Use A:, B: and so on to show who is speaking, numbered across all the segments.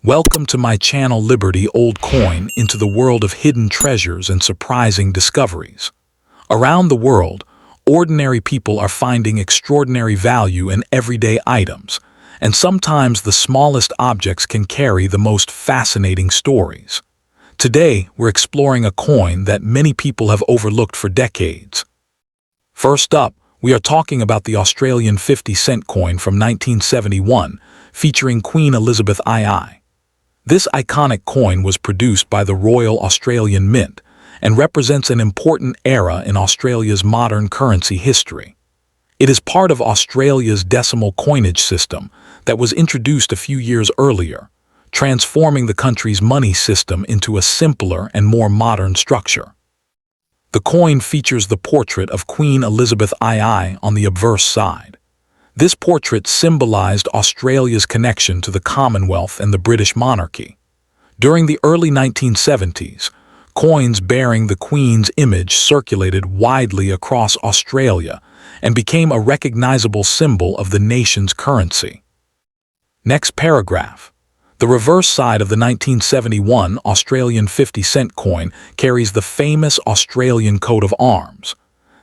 A: Welcome to my channel Liberty Old Coin into the world of hidden treasures and surprising discoveries. Around the world, ordinary people are finding extraordinary value in everyday items, and sometimes the smallest objects can carry the most fascinating stories. Today, we're exploring a coin that many people have overlooked for decades. First up, we are talking about the Australian 50-cent coin from 1971, featuring Queen Elizabethii. This iconic coin was produced by the Royal Australian Mint and represents an important era in Australia's modern currency history. It is part of Australia's decimal coinage system that was introduced a few years earlier, transforming the country's money system into a simpler and more modern structure. The coin features the portrait of Queen Elizabethii on the obverse side. This portrait symbolized Australia's connection to the Commonwealth and the British monarchy. During the early 1970s, coins bearing the Queen's image circulated widely across Australia and became a recognizable symbol of the nation's currency. Next paragraph. The reverse side of the 1971 Australian 50-cent coin carries the famous Australian coat of arms.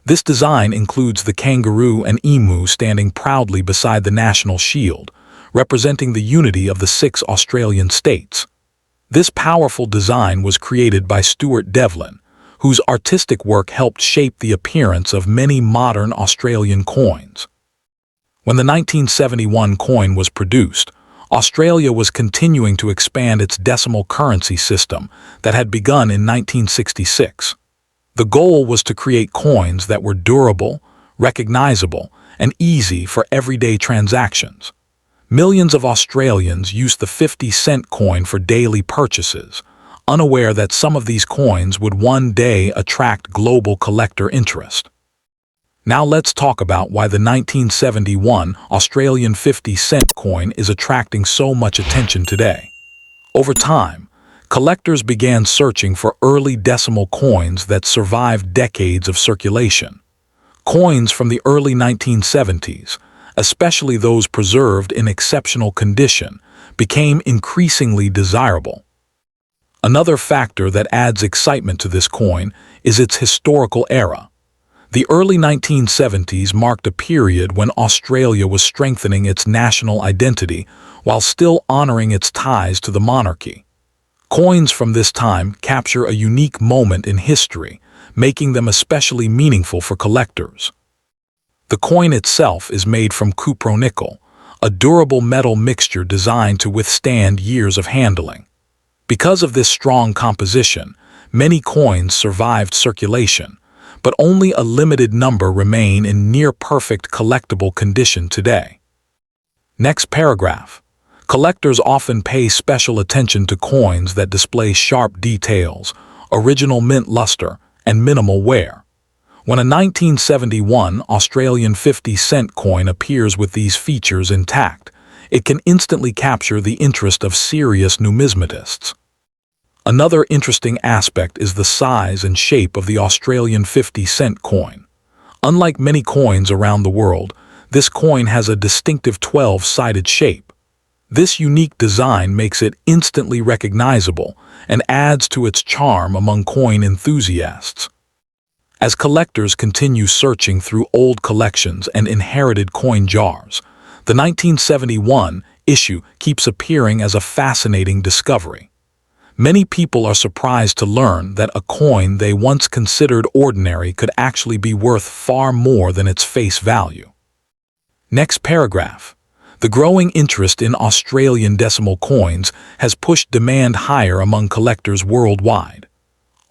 A: This design includes the kangaroo and emu standing proudly beside the national shield, representing the unity of the 6 Australian states. This powerful design was created by Stuart Devlin, whose artistic work helped shape the appearance of many modern Australian coins. When the 1971 coin was produced, Australia was continuing to expand its decimal currency system that had begun in 1966. The goal was to create coins that were durable, recognizable, and easy for everyday transactions. Millions of Australians used the 50-cent coin for daily purchases, unaware that some of these coins would one day attract global collector interest. Now let's talk about why the 1971 Australian 50-cent coin is attracting so much attention today. Over time, collectors began searching for early decimal coins that survived decades of circulation. Coins from the early 1970s, especially those preserved in exceptional condition, became increasingly desirable. Another factor that adds excitement to this coin is its historical era. The early 1970s marked a period when Australia was strengthening its national identity while still honoring its ties to the monarchy. Coins from this time capture a unique moment in history, making them especially meaningful for collectors. The coin itself is made from coppernickel, a durable metal mixture designed to withstand years of handling. Because of this strong composition, many coins survived circulation, but only a limited number remain in near-perfect collectible condition today. Next paragraph. Collectors often pay special attention to coins that display sharp details, original mint luster, and minimal wear. When a 1971 Australian 50-cent coin appears with these features intact, it can instantly capture the interest of serious numismatists. Another interesting aspect is the size and shape of the Australian 50-cent coin. Unlike many coins around the world, this coin has a distinctive 12-sided shape. This unique design makes it instantly recognizable and adds to its charm among coin enthusiasts. As collectors continue searching through old collections and inherited coin jars, the 1971 issue keeps appearing as a fascinating discovery. Many people are surprised to learn that a coin they once considered ordinary could actually be worth far more than its face value. Next paragraph. The growing interest in Australian decimal coins has pushed demand higher among collectors worldwide.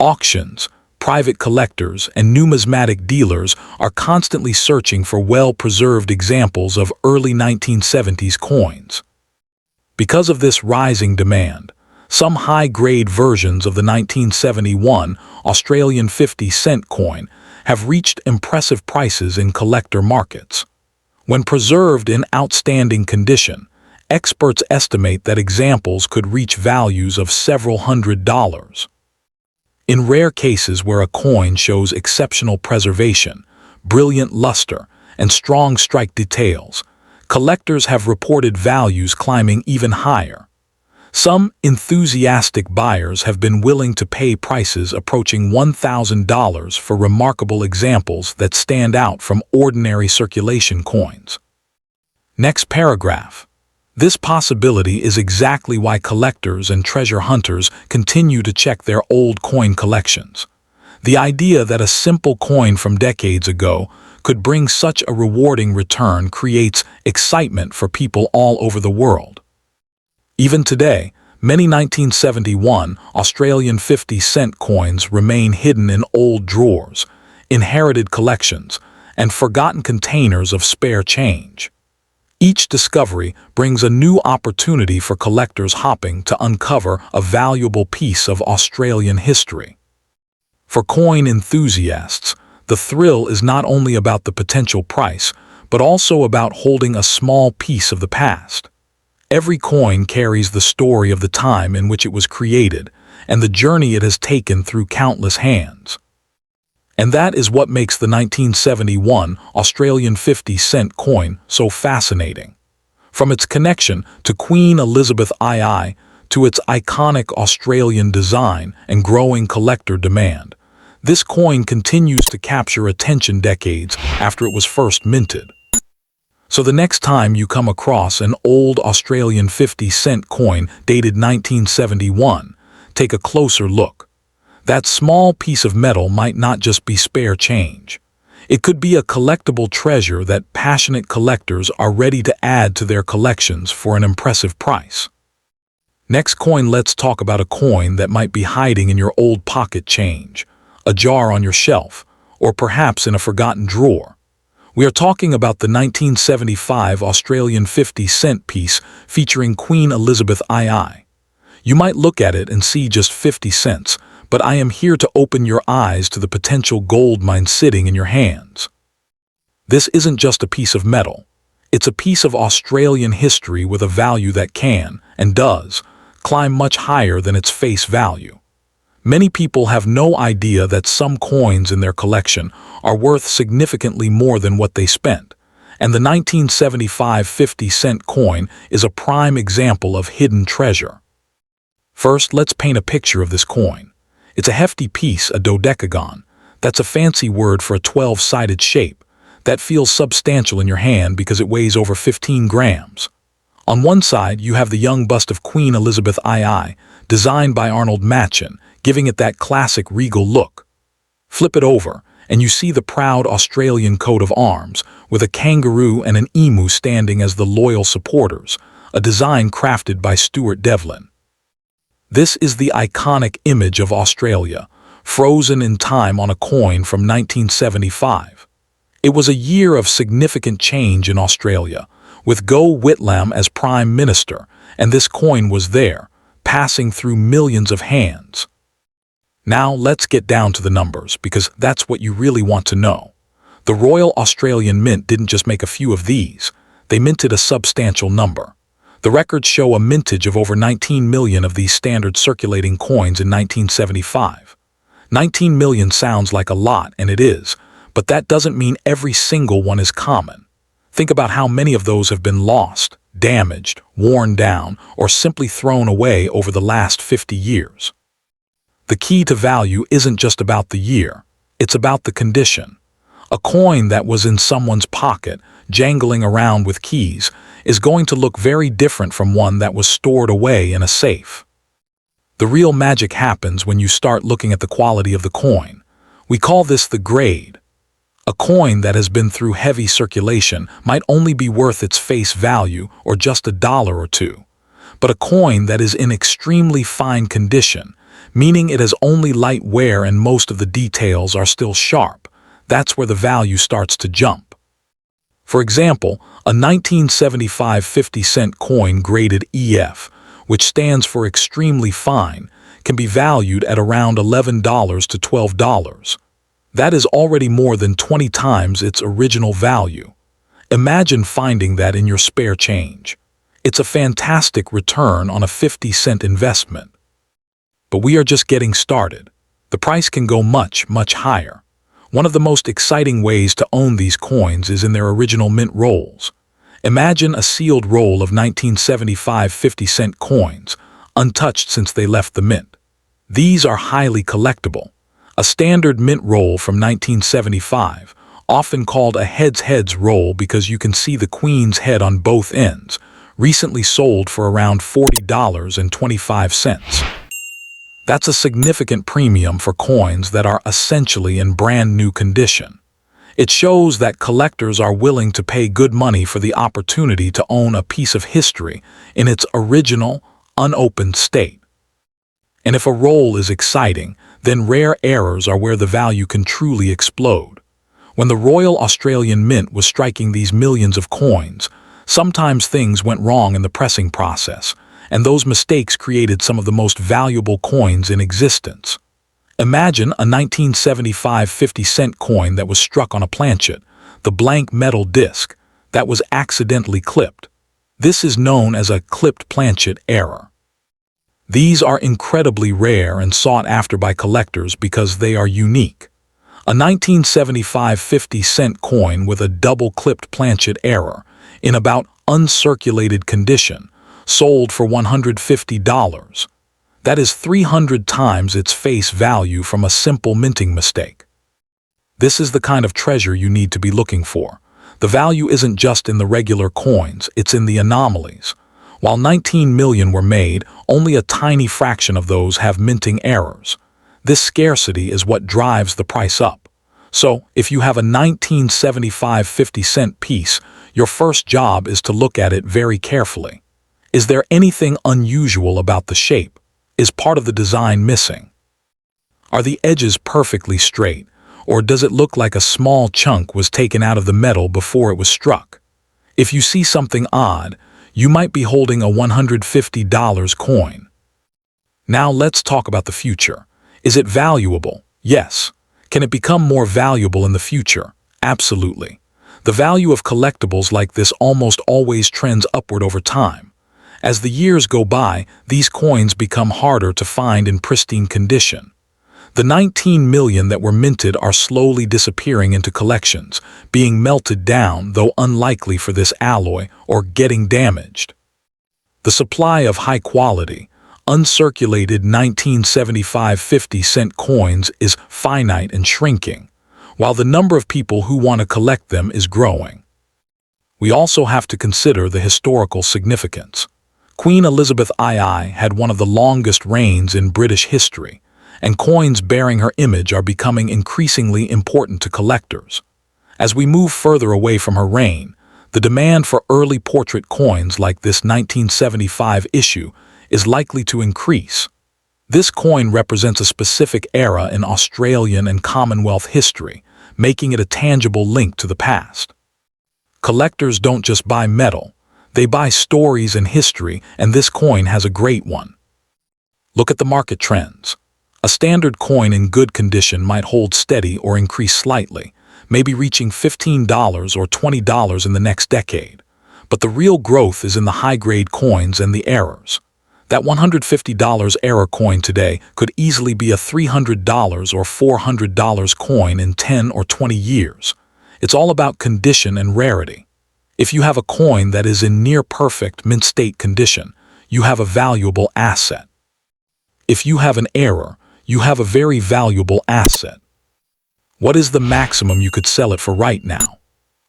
A: Auctions, private collectors, and numismatic dealers are constantly searching for well-preserved examples of early 1970s coins. Because of this rising demand, some high-grade versions of the 1971 Australian 50-cent coin have reached impressive prices in collector markets. When preserved in outstanding condition, experts estimate that examples could reach values of several $100s. In rare cases where a coin shows exceptional preservation, brilliant luster, and strong strike details, collectors have reported values climbing even higher. Some enthusiastic buyers have been willing to pay prices approaching $1,000 for remarkable examples that stand out from ordinary circulation coins. Next paragraph. This possibility is exactly why collectors and treasure hunters continue to check their old coin collections. The idea that a simple coin from decades ago could bring such a rewarding return creates excitement for people all over the world. Even today, many 1971 Australian 50-cent coins remain hidden in old drawers, inherited collections, and forgotten containers of spare change. Each discovery brings a new opportunity for collectors hoping to uncover a valuable piece of Australian history. For coin enthusiasts, the thrill is not only about the potential price, but also about holding a small piece of the past. Every coin carries the story of the time in which it was created and the journey it has taken through countless hands. And that is what makes the 1971 Australian 50-cent coin so fascinating. From its connection to Queen Elizabethii to its iconic Australian design and growing collector demand, this coin continues to capture attention decades after it was first minted. So the next time you come across an old Australian 50-cent coin dated 1971, take a closer look. That small piece of metal might not just be spare change. It could be a collectible treasure that passionate collectors are ready to add to their collections for an impressive price. Next coin, let's talk about a coin that might be hiding in your old pocket change, a jar on your shelf, or perhaps in a forgotten drawer. We are talking about the 1975 Australian 50-cent piece featuring Queen Elizabethii. You might look at it and see just 50 cents, but I am here to open your eyes to the potential gold mine sitting in your hands. This isn't just a piece of metal. It's a piece of Australian history with a value that can, and does, climb much higher than its face value. Many people have no idea that some coins in their collection are worth significantly more than what they spent, and the 1975 50-cent coin is a prime example of hidden treasure. First, let's paint a picture of this coin. It's a hefty piece, a dodecagon. That's a fancy word for a 12-sided shape that feels substantial in your hand because it weighs over 15 grams. On one side, you have the young bust of Queen Elizabethii, designed by Arnold Machin, giving it that classic regal look. Flip it over, and you see the proud Australian coat of arms, with a kangaroo and an emu standing as the loyal supporters, a design crafted by Stuart Devlin. This is the iconic image of Australia, frozen in time on a coin from 1975. It was a year of significant change in Australia, with Gough Whitlam as Prime Minister, and this coin was there, passing through millions of hands. Now let's get down to the numbers, because that's what you really want to know. The Royal Australian Mint didn't just make a few of these, they minted a substantial number. The records show a mintage of over 19 million of these standard circulating coins in 1975. 19 million sounds like a lot, and it is, but that doesn't mean every single one is common. Think about how many of those have been lost, damaged, worn down, or simply thrown away over the last 50 years. The key to value isn't just about the year, it's about the condition. A coin that was in someone's pocket, jangling around with keys, is going to look very different from one that was stored away in a safe. The real magic happens when you start looking at the quality of the coin. We call this the grade. A coin that has been through heavy circulation might only be worth its face value or just $1 or $2. But a coin that is in extremely fine condition, meaning it has only light wear and most of the details are still sharp, that's where the value starts to jump. For example, a 1975 50-cent coin graded EF, which stands for extremely fine, can be valued at around $11 to $12. That is already more than 20 times its original value. Imagine finding that in your spare change. It's a fantastic return on a 50-cent investment. But we are just getting started. The price can go much, much higher. One of the most exciting ways to own these coins is in their original mint rolls. Imagine a sealed roll of 1975 50-cent coins, untouched since they left the mint. These are highly collectible. A standard mint roll from 1975, often called a heads roll because you can see the Queen's head on both ends, recently sold for around $40.25. That's a significant premium for coins that are essentially in brand new condition. It shows that collectors are willing to pay good money for the opportunity to own a piece of history in its original, unopened state. And if a roll is exciting, then rare errors are where the value can truly explode. When the Royal Australian Mint was striking these millions of coins, sometimes things went wrong in the pressing process, and those mistakes created some of the most valuable coins in existence. Imagine a 1975 50-cent coin that was struck on a planchet, the blank metal disc, that was accidentally clipped. This is known as a clipped planchet error. These are incredibly rare and sought after by collectors because they are unique. A 1975 50-cent coin with a double-clipped planchet error, in about uncirculated condition, sold for $150. That is 300 times its face value from a simple minting mistake. This is the kind of treasure you need to be looking for. The value isn't just in the regular coins, it's in the anomalies. While 19 million were made, only a tiny fraction of those have minting errors. This scarcity is what drives the price up. So, if you have a 1975 50-cent piece, your first job is to look at it very carefully. Is there anything unusual about the shape? Is part of the design missing? Are the edges perfectly straight, or does it look like a small chunk was taken out of the metal before it was struck? If you see something odd, you might be holding a $150 coin. Now let's talk about the future. Is it valuable? Yes. Can it become more valuable in the future? Absolutely. The value of collectibles like this almost always trends upward over time. As the years go by, these coins become harder to find in pristine condition. The 19 million that were minted are slowly disappearing into collections, being melted down, though unlikely for this alloy, or getting damaged. The supply of high-quality, uncirculated 1975 50-cent coins is finite and shrinking, while the number of people who want to collect them is growing. We also have to consider the historical significance. Queen Elizabethii had one of the longest reigns in British history, and coins bearing her image are becoming increasingly important to collectors. As we move further away from her reign, the demand for early portrait coins like this 1975 issue is likely to increase. This coin represents a specific era in Australian and Commonwealth history, making it a tangible link to the past. Collectors don't just buy metal, they buy stories and history, and this coin has a great one. Look at the market trends. A standard coin in good condition might hold steady or increase slightly, maybe reaching $15 or $20 in the next decade. But the real growth is in the high-grade coins and the errors. That $150 error coin today could easily be a $300 or $400 coin in 10 or 20 years. It's all about condition and rarity. If you have a coin that is in near-perfect mint state condition, you have a valuable asset. If you have an error, you have a very valuable asset. What is the maximum you could sell it for right now?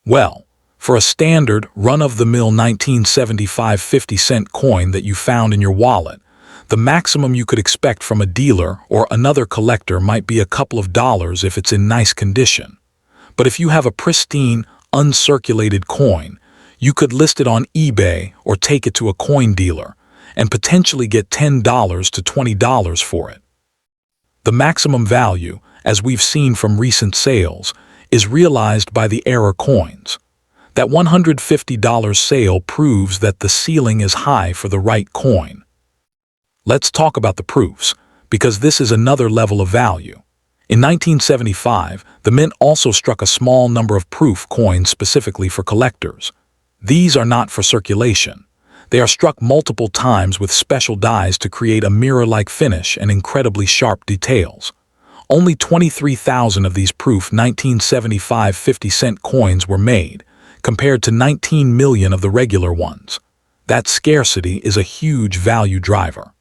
A: Well, for a standard, run-of-the-mill 1975 50-cent coin that you found in your wallet, the maximum you could expect from a dealer or another collector might be a couple of dollars if it's in nice condition. But if you have a pristine, uncirculated coin, you could list it on eBay or take it to a coin dealer and potentially get $10 to $20 for it. The maximum value, as we've seen from recent sales, is realized by the error coins. That $150 sale proves that the ceiling is high for the right coin. Let's talk about the proofs, because this is another level of value. In 1975, the mint also struck a small number of proof coins specifically for collectors. These are not for circulation. They are struck multiple times with special dies to create a mirror-like finish and incredibly sharp details. Only 23,000 of these proof 1975 50-cent coins were made, compared to 19 million of the regular ones. That scarcity is a huge value driver.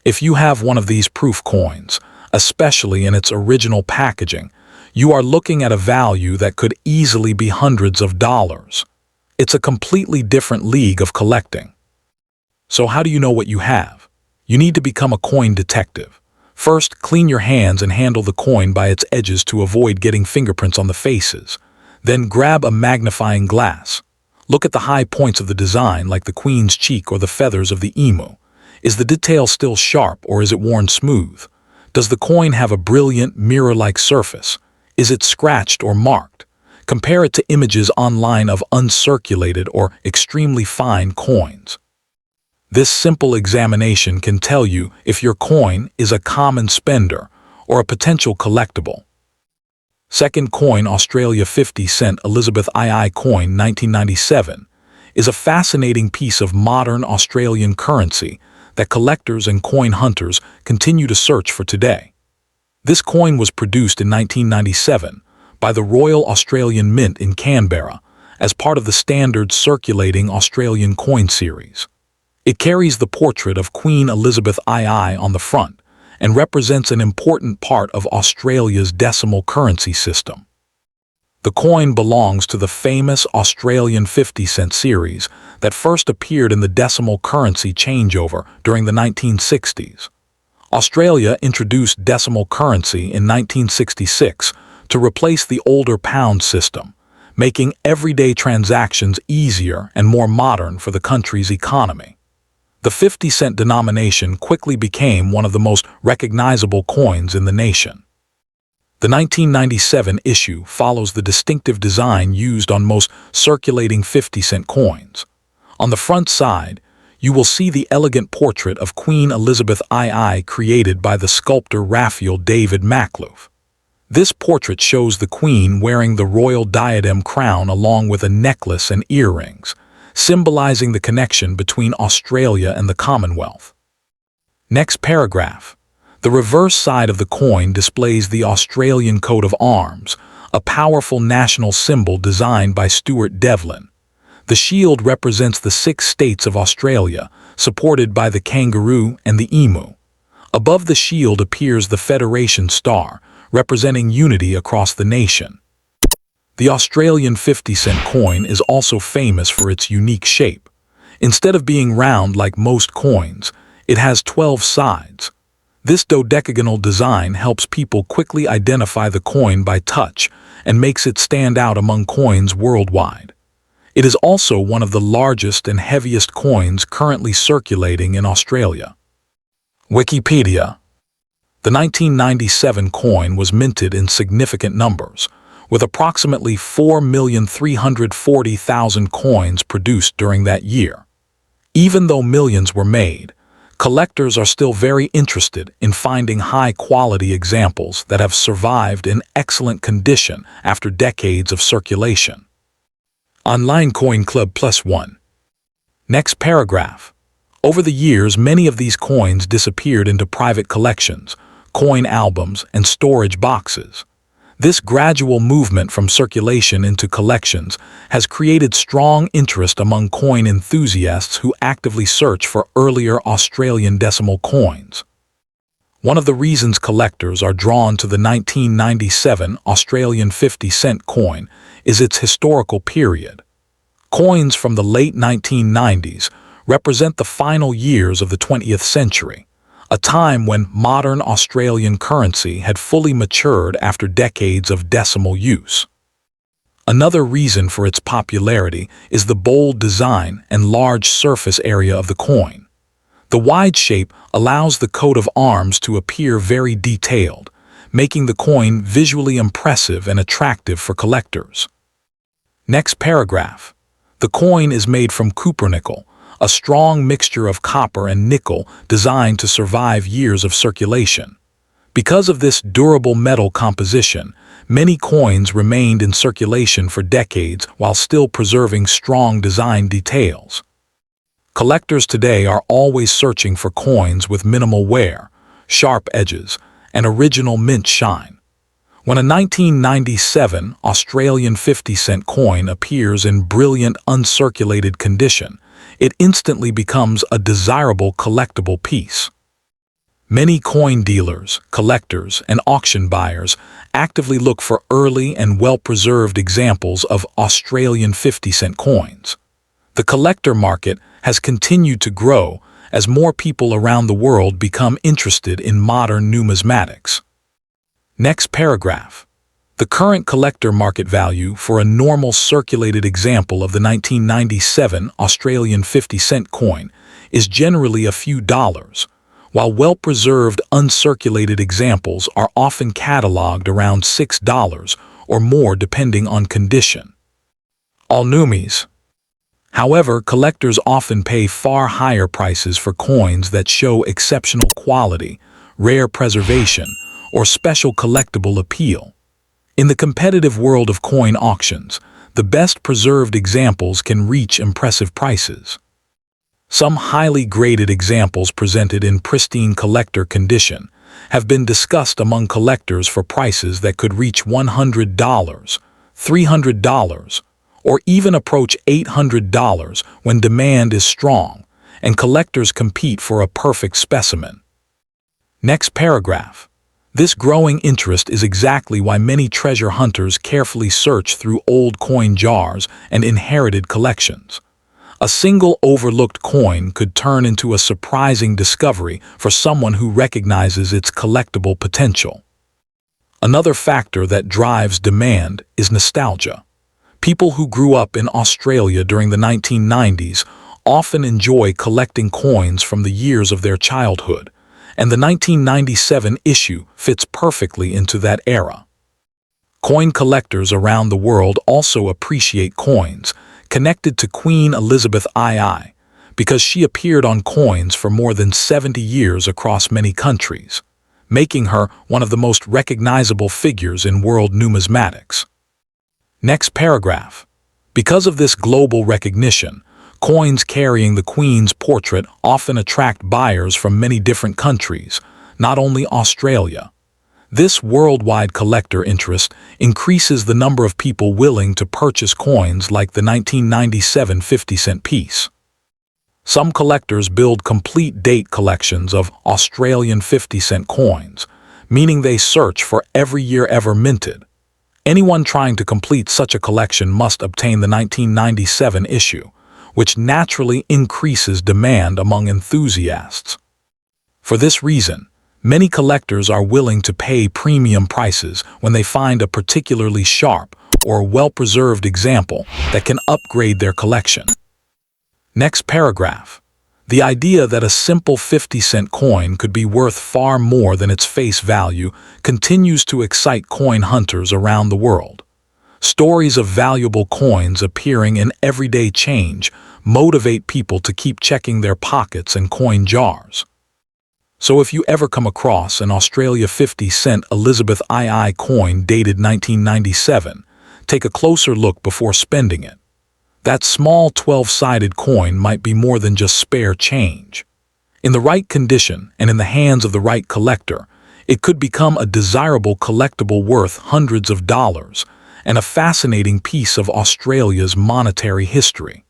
A: If you have one of these proof coins, especially in its original packaging, you are looking at a value that could easily be hundreds of dollars. It's a completely different league of collecting. So how do you know what you have? You need to become a coin detective. First, clean your hands and handle the coin by its edges to avoid getting fingerprints on the faces. Then grab a magnifying glass. Look at the high points of the design, like the queen's cheek or the feathers of the emu. Is the detail still sharp or is it worn smooth? Does the coin have a brilliant, mirror-like surface? Is it scratched or marked? Compare it to images online of uncirculated or extremely fine coins. This simple examination can tell you if your coin is a common spender or a potential collectible. Second coin, Australia 50-cent elizabethii coin 1997, is a fascinating piece of modern Australian currency that collectors and coin hunters continue to search for today. This coin was produced in 1997 by the Royal Australian Mint in Canberra as part of the standard circulating Australian coin series. It carries the portrait of Queen Elizabethii on the front and represents an important part of Australia's decimal currency system. The coin belongs to the famous Australian 50-cent series that first appeared in the decimal currency changeover during the 1960s. Australia introduced decimal currency in 1966 to replace the older pound system, making everyday transactions easier and more modern for the country's economy. The 50-cent denomination quickly became one of the most recognizable coins in the nation. The 1997 issue follows the distinctive design used on most circulating 50-cent coins. On the front side, you will see the elegant portrait of Queen Elizabethii created by the sculptor Raphael David Makhlouf. This portrait shows the queen wearing the royal diadem crown along with a necklace and earrings, symbolizing the connection between Australia and the Commonwealth. Next paragraph. The reverse side of the coin displays the Australian coat of arms, a powerful national symbol designed by Stuart Devlin. The shield represents the 6 states of Australia, supported by the kangaroo and the emu. Above the shield appears the Federation star, representing unity across the nation. The Australian 50-cent coin is also famous for its unique shape. Instead of being round like most coins, it has 12 sides. This dodecagonal design helps people quickly identify the coin by touch and makes it stand out among coins worldwide. It is also one of the largest and heaviest coins currently circulating in Australia. Wikipedia. The 1997 coin was minted in significant numbers, with approximately 4,340,000 coins produced during that year. Even though millions were made, collectors are still very interested in finding high-quality examples that have survived in excellent condition after decades of circulation. Online Coin Club +1. Next paragraph. Over the years, many of these coins disappeared into private collections, coin albums, and storage boxes. This gradual movement from circulation into collections has created strong interest among coin enthusiasts who actively search for earlier Australian decimal coins. One of the reasons collectors are drawn to the 1997 Australian 50-cent coin is its historical period. Coins from the late 1990s represent the final years of the 20th century, a time when modern Australian currency had fully matured after decades of decimal use. Another reason for its popularity is the bold design and large surface area of the coin. The wide shape allows the coat of arms to appear very detailed, making the coin visually impressive and attractive for collectors. Next paragraph. The coin is made from coppernickel, a strong mixture of copper and nickel designed to survive years of circulation. Because of this durable metal composition, many coins remained in circulation for decades while still preserving strong design details. Collectors today are always searching for coins with minimal wear, sharp edges, and original mint shine. When a 1997 Australian 50-cent coin appears in brilliant uncirculated condition, it instantly becomes a desirable collectible piece. Many coin dealers, collectors, and auction buyers actively look for early and well-preserved examples of Australian 50-cent coins. The collector market has continued to grow as more people around the world become interested in modern numismatics. Next paragraph. The current collector market value for a normal circulated example of the 1997 Australian 50-cent coin is generally a few dollars, while well-preserved uncirculated examples are often catalogued around $6 or more depending on condition. All numies. However, collectors often pay far higher prices for coins that show exceptional quality, rare preservation, or special collectible appeal. In the competitive world of coin auctions, the best preserved examples can reach impressive prices. Some highly graded examples presented in pristine collector condition have been discussed among collectors for prices that could reach $100, $300, or even approach $800 when demand is strong and collectors compete for a perfect specimen. Next paragraph. This growing interest is exactly why many treasure hunters carefully search through old coin jars and inherited collections. A single overlooked coin could turn into a surprising discovery for someone who recognizes its collectible potential. Another factor that drives demand is nostalgia. People who grew up in Australia during the 1990s often enjoy collecting coins from the years of their childhood, and the 1997 issue fits perfectly into that era. Coin collectors around the world also appreciate coins connected to Queen Elizabethii because she appeared on coins for more than 70 years across many countries, making her one of the most recognizable figures in world numismatics. Next paragraph. Because of this global recognition, coins carrying the Queen's portrait often attract buyers from many different countries, not only Australia. This worldwide collector interest increases the number of people willing to purchase coins like the 1997 50-cent piece. Some collectors build complete date collections of Australian 50-cent coins, meaning they search for every year ever minted. Anyone trying to complete such a collection must obtain the 1997 issue, which naturally increases demand among enthusiasts. For this reason, many collectors are willing to pay premium prices when they find a particularly sharp or well-preserved example that can upgrade their collection. Next paragraph. The idea that a simple 50-cent coin could be worth far more than its face value continues to excite coin hunters around the world. Stories of valuable coins appearing in everyday change motivate people to keep checking their pockets and coin jars. So if you ever come across an Australia 50-cent elizabethii coin dated 1997, take a closer look before spending it. That small 12-sided coin might be more than just spare change. In the right condition and in the hands of the right collector, it could become a desirable collectible worth hundreds of dollars and a fascinating piece of Australia's monetary history.